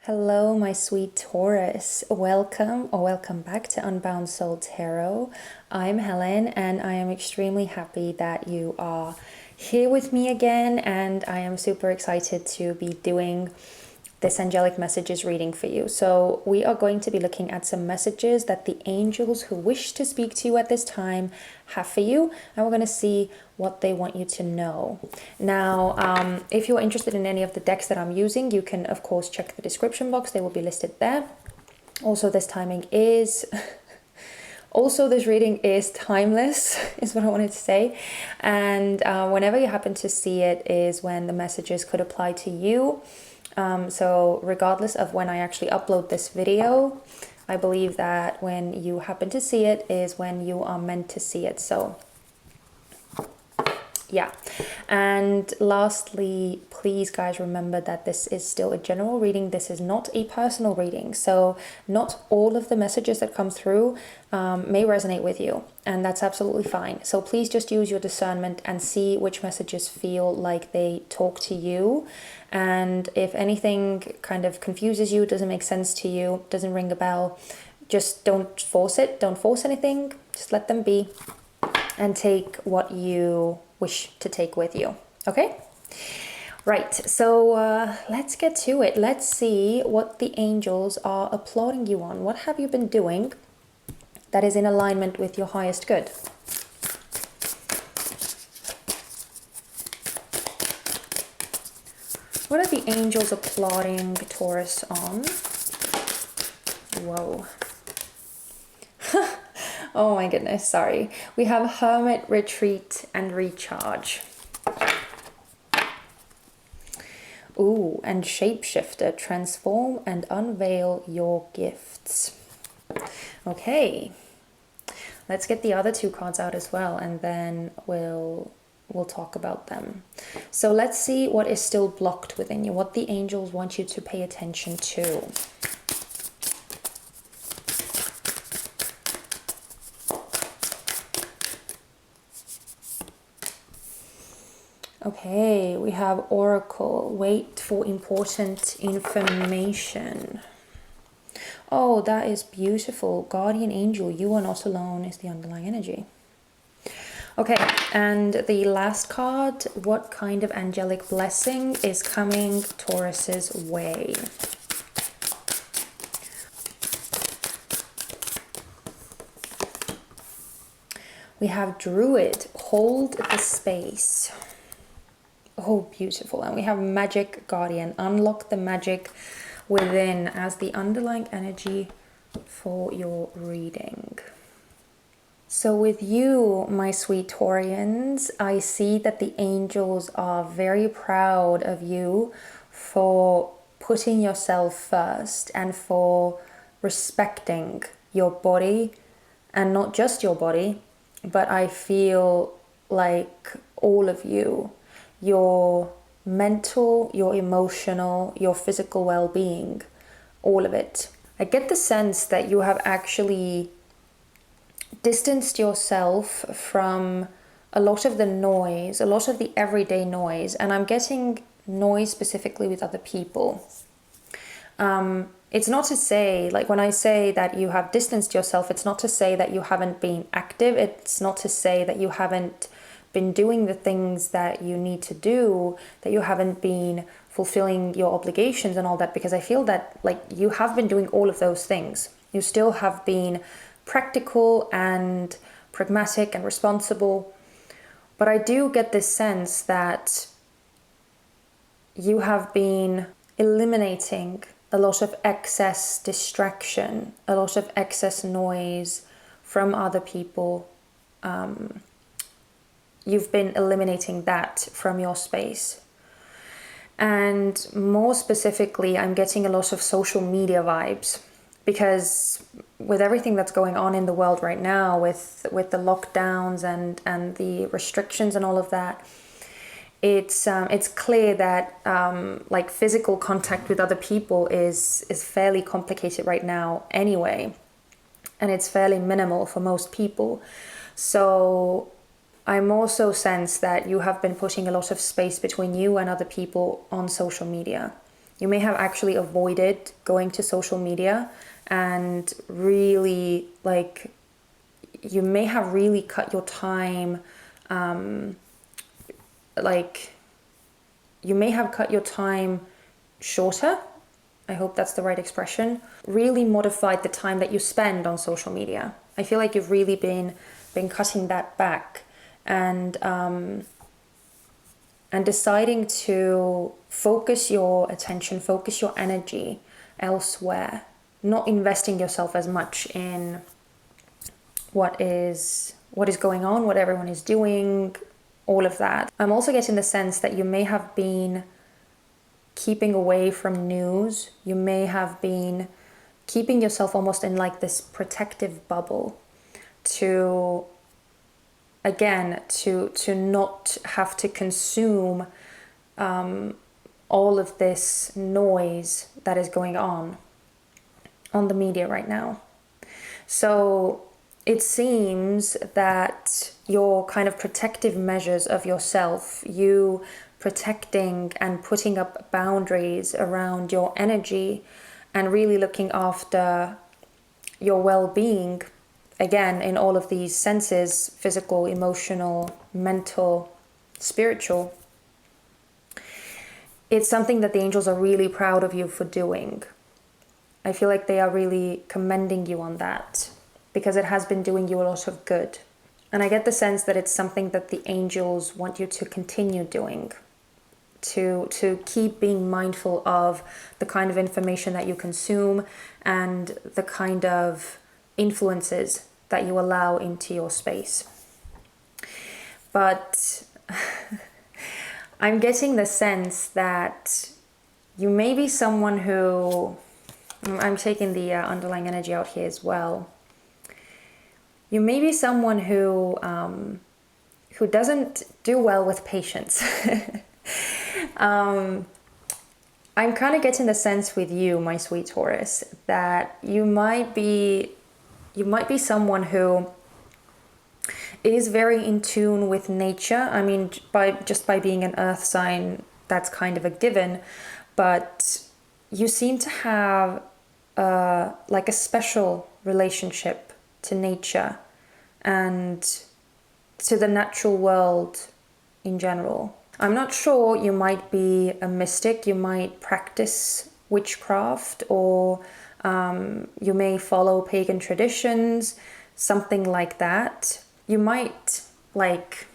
Hello, my sweet Taurus. Welcome back to Unbound Soul Tarot. I'm Helen, and I am extremely happy that you are here with me again, and I am super excited to be doing this angelic messages reading for you. So we are going to be looking at some messages that the angels who wish to speak to you at this time have for you, and we're going to see what they want you to know. Now, if you're interested in any of the decks that I'm using, you can of course check the description box. They will be listed there. Also, this reading is timeless, is what I wanted to say. And whenever you happen to see it is when the messages could apply to you. So regardless of when I actually upload this video, I believe that when you happen to see it is when you are meant to see it. So yeah. And lastly, please guys, remember that this is still a general reading. This is not a personal reading. So not all of the messages that come through may resonate with you, and that's absolutely fine. So please just use your discernment and see which messages feel like they talk to you. And if anything kind of confuses you, doesn't make sense to you, doesn't ring a bell, just don't force it. Don't force anything. Just let them be and take what you wish to take with you. Okay? Right. So let's get to it. Let's see what the angels are applauding you on. What have you been doing that is in alignment with your highest good? What are the angels applauding Taurus on? Whoa. Oh my goodness, sorry. We have Hermit, Retreat, and Recharge. Ooh, and Shapeshifter, transform and unveil your gifts. Okay. Let's get the other two cards out as well, and then we'll talk about them. So let's see what is still blocked within you, what the angels want you to pay attention to. Okay, we have Oracle, wait for important information. Oh, that is beautiful. Guardian angel, you are not alone is the underlying energy. Okay, and the last card, what kind of angelic blessing is coming Taurus's way? We have Druid, hold the space. Oh, beautiful. And we have Magic Guardian, unlock the magic within as the underlying energy for your reading. So with you, my sweet Taurians, I see that the angels are very proud of you for putting yourself first and for respecting your body, and not just your body, but I feel like all of you, your mental, your emotional, your physical well-being, all of it. I get the sense that you have actually distanced yourself from a lot of the noise, a lot of the everyday noise, and I'm getting noise specifically with other people. It's not to say, like when I say that you have distanced yourself, it's not to say that you haven't been active, it's not to say that you haven't been doing the things that you need to do, that you haven't been fulfilling your obligations and all that, because I feel that like you have been doing all of those things. You still have been practical and pragmatic and responsible, but I do get this sense that you have been eliminating a lot of excess distraction, a lot of excess noise from other people. You've been eliminating that from your space. And more specifically, I'm getting a lot of social media vibes, because with everything that's going on in the world right now, with the lockdowns and the restrictions and all of that, it's clear that like physical contact with other people is fairly complicated right now anyway, and it's fairly minimal for most people. So I'm also sense that you have been putting a lot of space between you and other people on social media. You may have actually avoided going to social media, and really, like, you may have really cut your time, like, you may have cut your time shorter. I hope that's the right expression. Really modified the time that you spend on social media. I feel like you've really been cutting that back, and deciding to focus your attention, focus your energy elsewhere, not investing yourself as much in what is going on, what everyone is doing, all of that. I'm also getting the sense that you may have been keeping away from news. You may have been keeping yourself almost in like this protective bubble to not have to consume all of this noise that is going on the media right now. So it seems that your kind of protective measures of yourself, you protecting and putting up boundaries around your energy and really looking after your well-being, again, in all of these senses, physical, emotional, mental, spiritual, it's something that the angels are really proud of you for doing. I feel like they are really commending you on that, because it has been doing you a lot of good. And I get the sense that it's something that the angels want you to continue doing, to keep being mindful of the kind of information that you consume and the kind of influences that you allow into your space. But I'm getting the sense that you may be someone who, I'm taking the underlying energy out here as well. You may be someone who doesn't do well with patience. I'm kind of getting the sense with you, my sweet Taurus, that you might be someone who is very in tune with nature. I mean, by being an earth sign, that's kind of a given, but you seem to have like a special relationship to nature and to the natural world in general. I'm not sure, you might be a mystic, you might practice witchcraft, or you may follow pagan traditions, something like that. You might like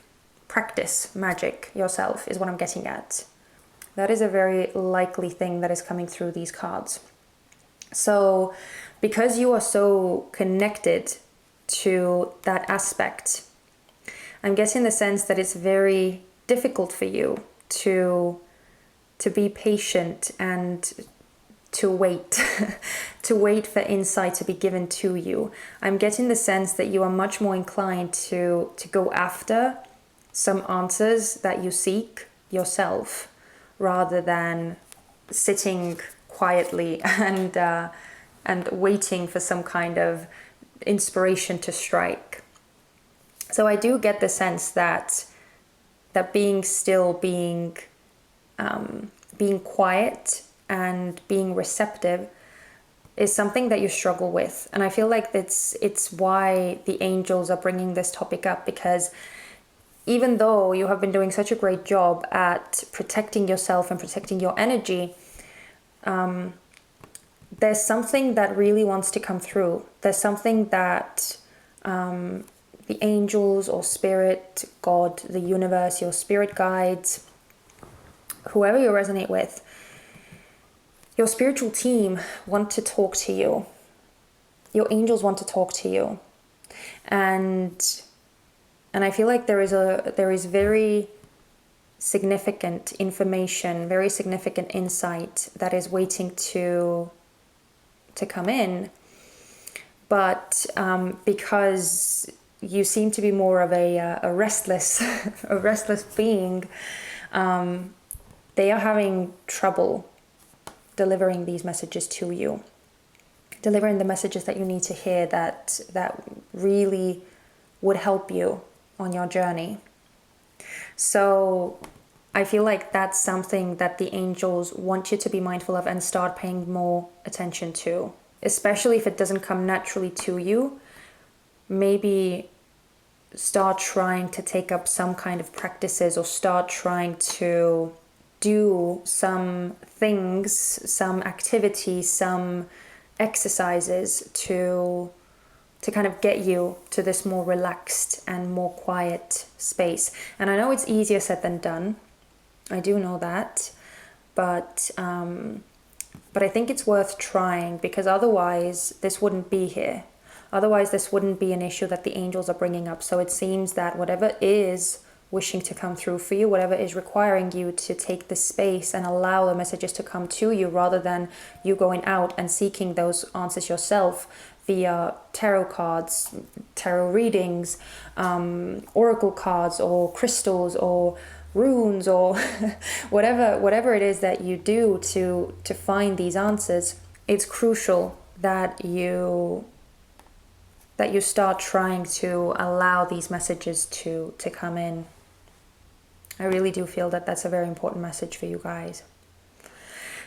practice magic yourself, is what I'm getting at. That is a very likely thing that is coming through these cards. So because you are so connected to that aspect, I'm getting the sense that it's very difficult for you to be patient and to wait to wait for insight to be given to you. I'm getting the sense that you are much more inclined to go after some answers that you seek yourself, rather than sitting quietly and waiting for some kind of inspiration to strike. So I do get the sense that being still, being quiet and being receptive is something that you struggle with. And I feel like it's why the angels are bringing this topic up, because even though you have been doing such a great job at protecting yourself and protecting your energy, there's something that really wants to come through. There's something that the angels or spirit, God, the universe, your spirit guides, whoever you resonate with, your spiritual team want to talk to you. Your angels want to talk to you. And I feel like there is very significant information, very significant insight that is waiting to come in. But because you seem to be more of a restless a restless being, they are having trouble delivering these messages to you, delivering the messages that you need to hear, that would help you on your journey. So I feel like that's something that the angels want you to be mindful of and start paying more attention to, especially if it doesn't come naturally to you. Maybe start trying to take up some kind of practices, or start trying to do some things, some activities, some exercises to kind of get you to this more relaxed and more quiet space. And I know it's easier said than done. I do know that, but I think it's worth trying, because otherwise this wouldn't be here. Otherwise this wouldn't be an issue that the angels are bringing up. So it seems that whatever is wishing to come through for you, whatever is requiring you to take the space and allow the messages to come to you, rather than you going out and seeking those answers yourself via tarot cards, tarot readings, oracle cards, or crystals, or runes, or whatever it is that you do to find these answers. It's crucial that you start trying to allow these messages to come in. I really do feel that that's a very important message for you guys.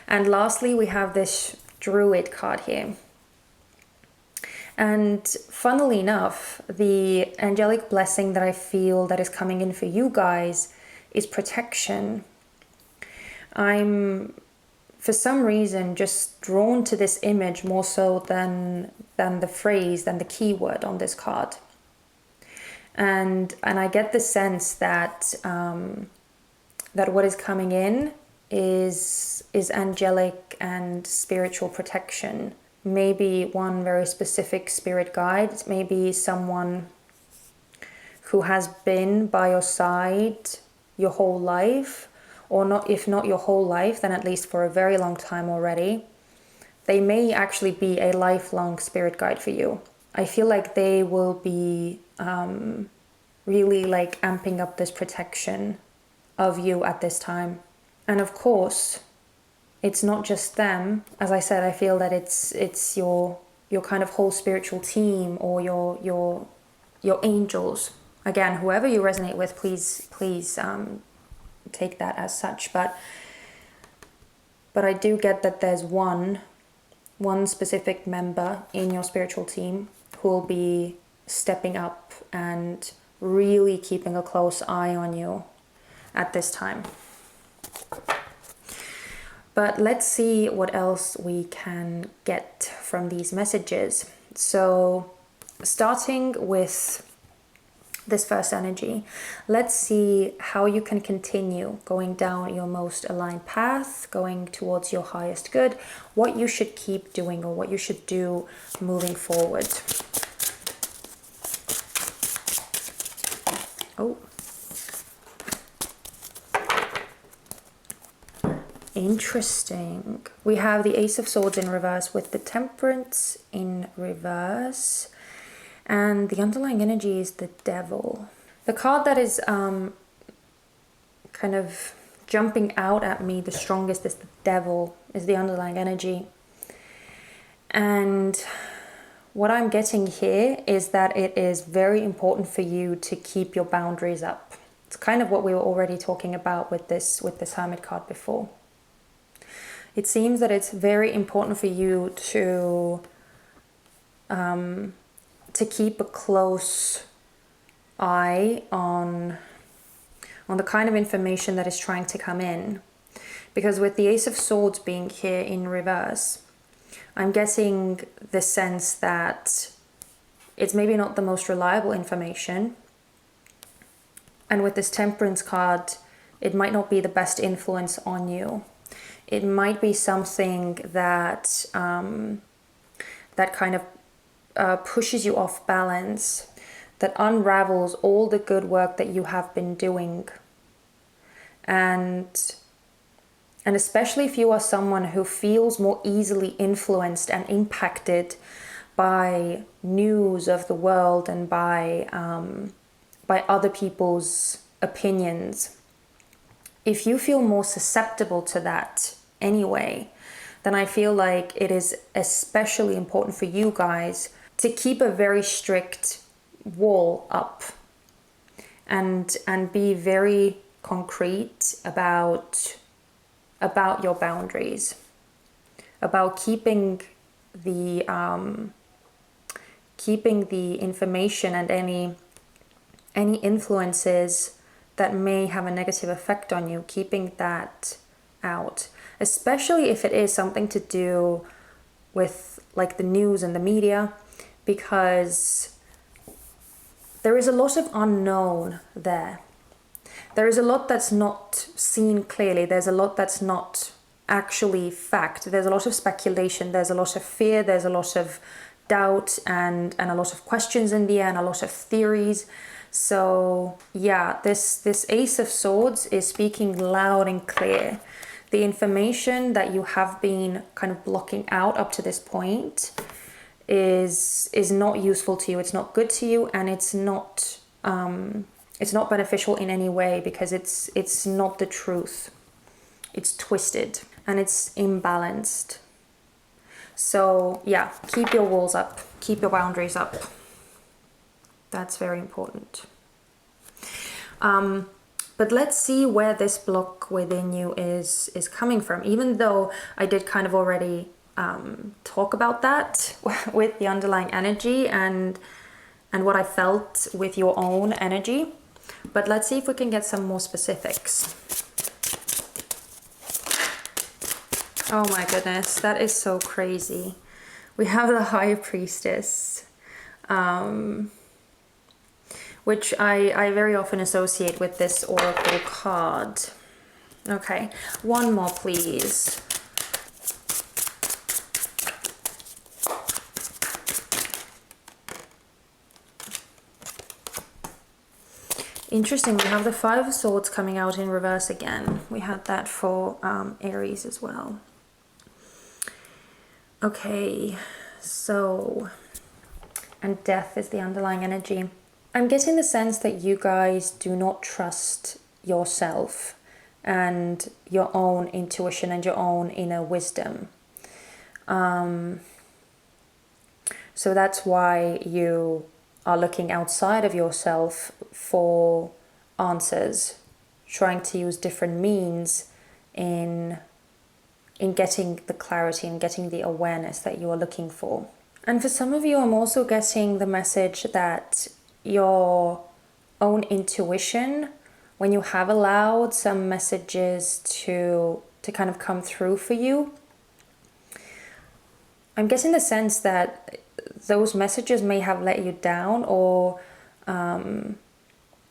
And lastly, we have this Druid card here. And funnily enough, the angelic blessing that I feel that is coming in for you guys is protection. I'm, for some reason, just drawn to this image more so than the phrase, than the keyword on this card. And I get the sense that that what is coming in is angelic and spiritual protection. Maybe one very specific spirit guide, maybe someone who has been by your side your whole life, or not, if not your whole life, then at least for a very long time already. They may actually be a lifelong spirit guide for you. I feel like they will be really like amping up this protection of you at this time. And of course, it's not just them. As I said, I feel that it's your kind of whole spiritual team, or your angels. Again, whoever you resonate with, please take that as such. But I do get that there's one specific member in your spiritual team who will be stepping up and really keeping a close eye on you at this time. But let's see what else we can get from these messages. So starting with this first energy, let's see how you can continue going down your most aligned path, going towards your highest good, what you should keep doing, or what you should do moving forward. Oh. Interesting. We have the Ace of Swords in reverse with the Temperance in reverse. And the underlying energy is the Devil. The card that is kind of jumping out at me the strongest is the Devil, is the underlying energy. And what I'm getting here is that it is very important for you to keep your boundaries up. It's kind of what we were already talking about with this Hermit card before. It seems that it's very important for you to keep a close eye on the kind of information that is trying to come in. Because with the Ace of Swords being here in reverse, I'm getting the sense that it's maybe not the most reliable information. And with this Temperance card, it might not be the best influence on you. It might be something that that kind of pushes you off balance, that unravels all the good work that you have been doing. And especially if you are someone who feels more easily influenced and impacted by news of the world and by other people's opinions, if you feel more susceptible to that anyway, then I feel like it is especially important for you guys to keep a very strict wall up and be very concrete about your boundaries, about keeping the information and any influences that may have a negative effect on you, keeping that out, especially if it is something to do with like the news and the media, because there is a lot of unknown there. There is a lot that's not seen clearly. There's a lot that's not actually fact. There's a lot of speculation. There's a lot of fear. There's a lot of doubt and a lot of questions in the air and a lot of theories. So yeah, this Ace of Swords is speaking loud and clear. The information that you have been kind of blocking out up to this point is not useful to you. It's not good to you, and it's not beneficial in any way, because it's not the truth. It's twisted and it's imbalanced. So yeah, keep your walls up, keep your boundaries up. That's very important. But let's see where this block within you is coming from. Even though I did kind of already talk about that with the underlying energy and what I felt with your own energy. But let's see if we can get some more specifics. Oh my goodness, that is so crazy. We have the High Priestess, which I very often associate with this oracle card. Okay, one more please. Interesting, we have the Five of Swords coming out in reverse again. We had that for Aries as well. Okay, so, and death is the underlying energy. I'm getting the sense that you guys do not trust yourself and your own intuition and your own inner wisdom. So that's why you are looking outside of yourself for answers, trying to use different means in getting the clarity and getting the awareness that you are looking for. And for some of you, I'm also getting the message that your own intuition, when you have allowed some messages to kind of come through for you, I'm getting the sense that those messages may have let you down, or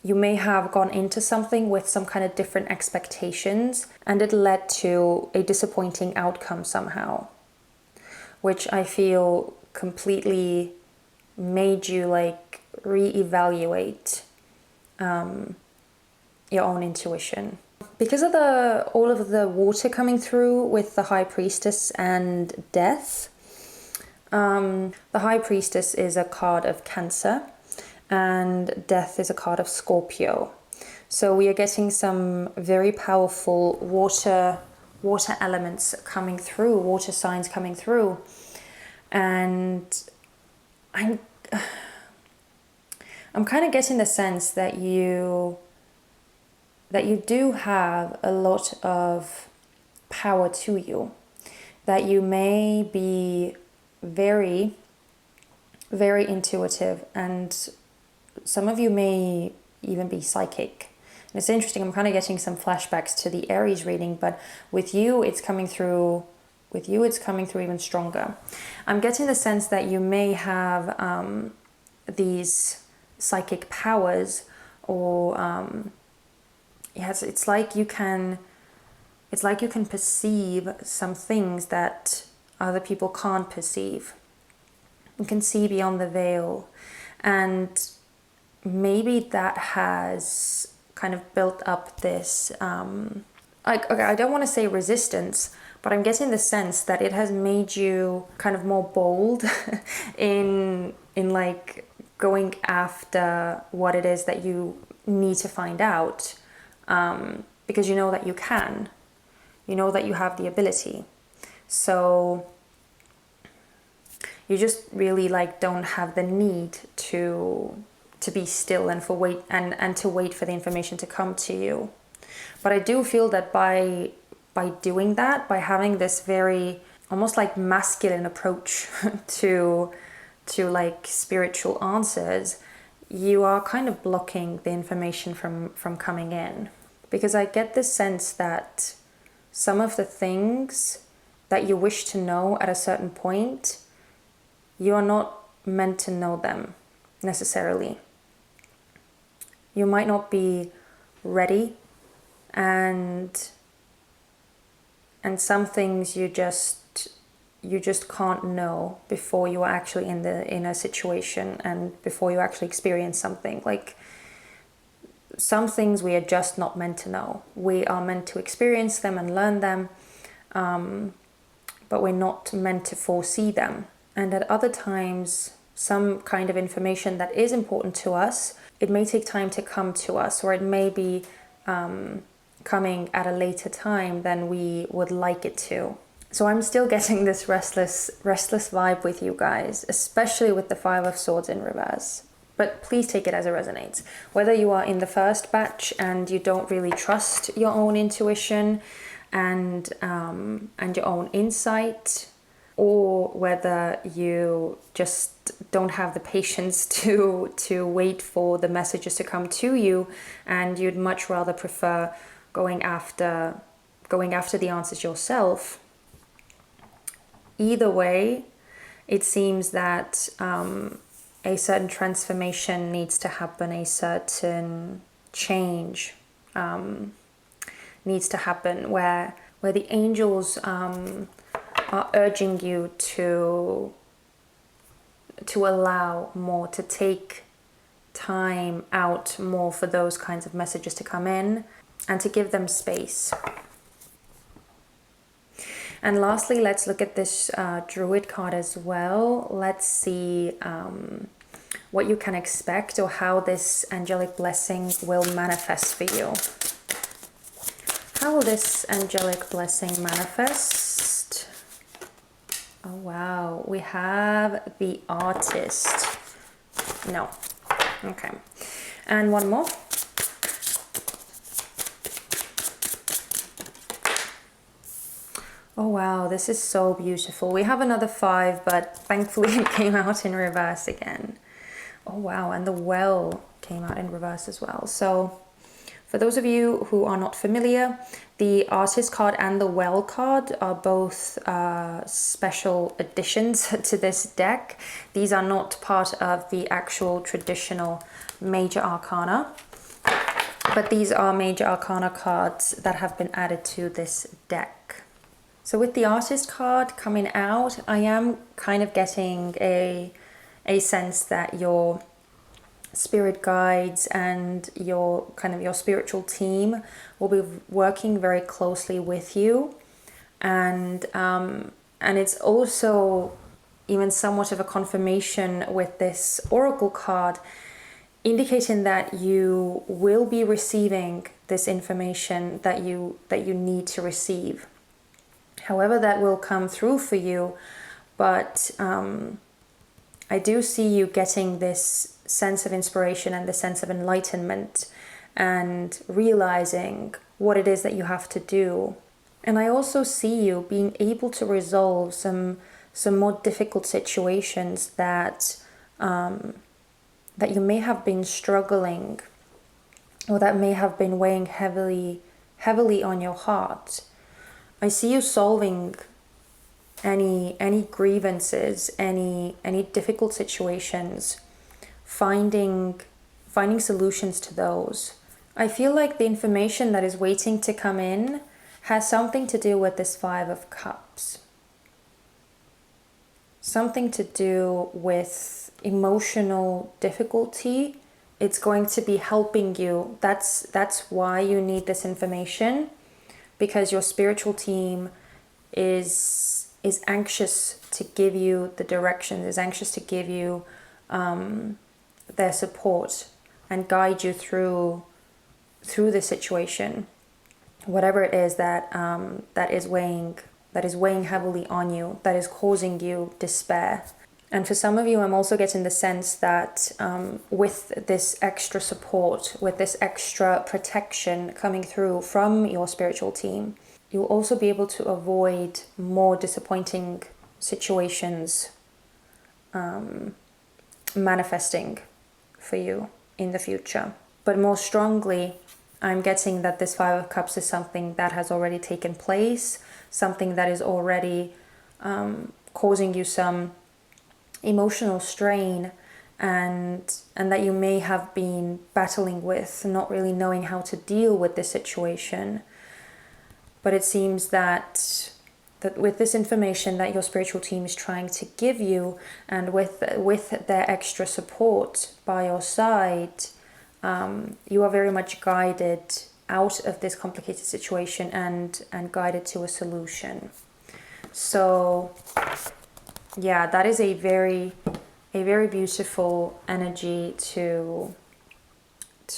you may have gone into something with some kind of different expectations and it led to a disappointing outcome somehow, which I feel completely made you like reevaluate your own intuition. Because of all of the water coming through with the High Priestess and death, the High Priestess is a card of Cancer and death is a card of Scorpio. So we are getting some very powerful water elements coming through, water signs coming through. And I'm kind of getting the sense that you do have a lot of power to you, that you may be very, very intuitive, and some of you may even be psychic. And it's interesting, I'm kind of getting some flashbacks to the Aries reading, but with you it's coming through even stronger. I'm getting the sense that you may have these psychic powers, or yes, it's like you can perceive some things that other people can't perceive. You can see beyond the veil, and maybe that has kind of built up this I don't want to say resistance, but I'm getting the sense that it has made you kind of more bold in like going after what it is that you need to find out, because you know that you can, you know that you have the ability. So you just really like don't have the need to be still and to wait for the information to come to you. But I do feel that by doing that, by having this very almost like masculine approach to like spiritual answers, you are kind of blocking the information from coming in. Because I get this sense that some of the things that you wish to know at a certain point, you are not meant to know them necessarily. You might not be ready, and some things you just can't know before you are actually in a situation and before you actually experience something. Like, some things we are just not meant to know. We are meant to experience them and learn them, but we're not meant to foresee them. And at other times, some kind of information that is important to us, it may take time to come to us, or it may be coming at a later time than we would like it to. So I'm still getting this restless vibe with you guys, especially with the Five of Swords in reverse. But please take it as it resonates. Whether you are in the first batch and you don't really trust your own intuition and your own insight, or whether you just don't have the patience to wait for the messages to come to you, and you'd much rather prefer going after the answers yourself. Either way, it seems that a certain transformation needs to happen, a certain change needs to happen, where the angels are urging you to allow more, to take time out more for those kinds of messages to come in, and to give them space. And lastly, let's look at this Druid card as well. Let's see what you can expect, or how this angelic blessing will manifest for you. How will this angelic blessing manifest? Oh wow, we have the Artist. No. Okay. And one more. Oh wow, this is so beautiful. We have another 5, but thankfully it came out in reverse again. Oh wow, and the Well came out in reverse as well. So for those of you who are not familiar, the Artist card and the Well card are both special additions to this deck. These are not part of the actual traditional Major Arcana, but these are Major Arcana cards that have been added to this deck. So with the Artist card coming out, I am kind of getting a sense that your spirit guides and your spiritual team will be working very closely with you, and it's also even somewhat of a confirmation with this Oracle card, indicating that you will be receiving this information that you need to receive. However that will come through for you, but I do see you getting this sense of inspiration and the sense of enlightenment and realizing what it is that you have to do. And I also see you being able to resolve some more difficult situations that you may have been struggling, or that may have been weighing heavily on your heart. I see you solving any grievances, any difficult situations, finding solutions to those. I feel like the information that is waiting to come in has something to do with this 5 of Cups. Something to do with emotional difficulty. It's going to be helping you. That's why you need this information, because your spiritual team is anxious to give you the direction, is anxious to give you their support and guide you through the situation, whatever it is that is weighing heavily on you, that is causing you despair. And for some of you, I'm also getting the sense that with this extra support, with this extra protection coming through from your spiritual team, you'll also be able to avoid more disappointing situations manifesting for you in the future. But more strongly, I'm getting that this Five of Cups is something that has already taken place, something that is already causing you some emotional strain, and that you may have been battling with, not really knowing how to deal with this situation. But it seems that with this information that your spiritual team is trying to give you, and with their extra support by your side, you are very much guided out of this complicated situation and guided to a solution. So yeah, that is a very beautiful energy to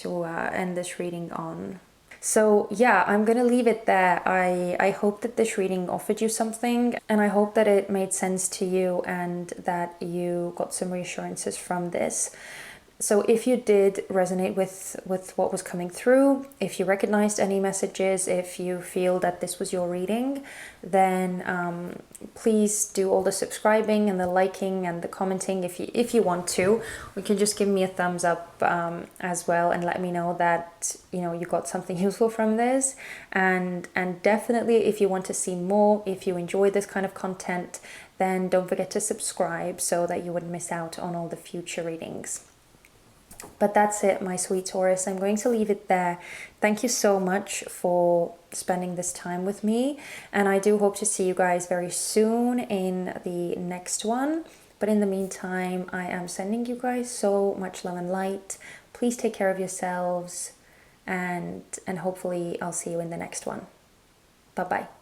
end this reading on. So yeah, I'm gonna leave it there. I hope that this reading offered you something, and I hope that it made sense to you and that you got some reassurances from this. So if you did resonate with what was coming through, if you recognized any messages, if you feel that this was your reading, then please do all the subscribing and the liking and the commenting if you want to. You can just give me a thumbs up as well and let me know that you got something useful from this. And definitely, if you want to see more, if you enjoy this kind of content, then don't forget to subscribe so that you wouldn't miss out on all the future readings. But that's it, my sweet Taurus. I'm going to leave it there. Thank you so much for spending this time with me. And I do hope to see you guys very soon in the next one. But in the meantime, I am sending you guys so much love and light. Please take care of yourselves. And hopefully I'll see you in the next one. Bye-bye.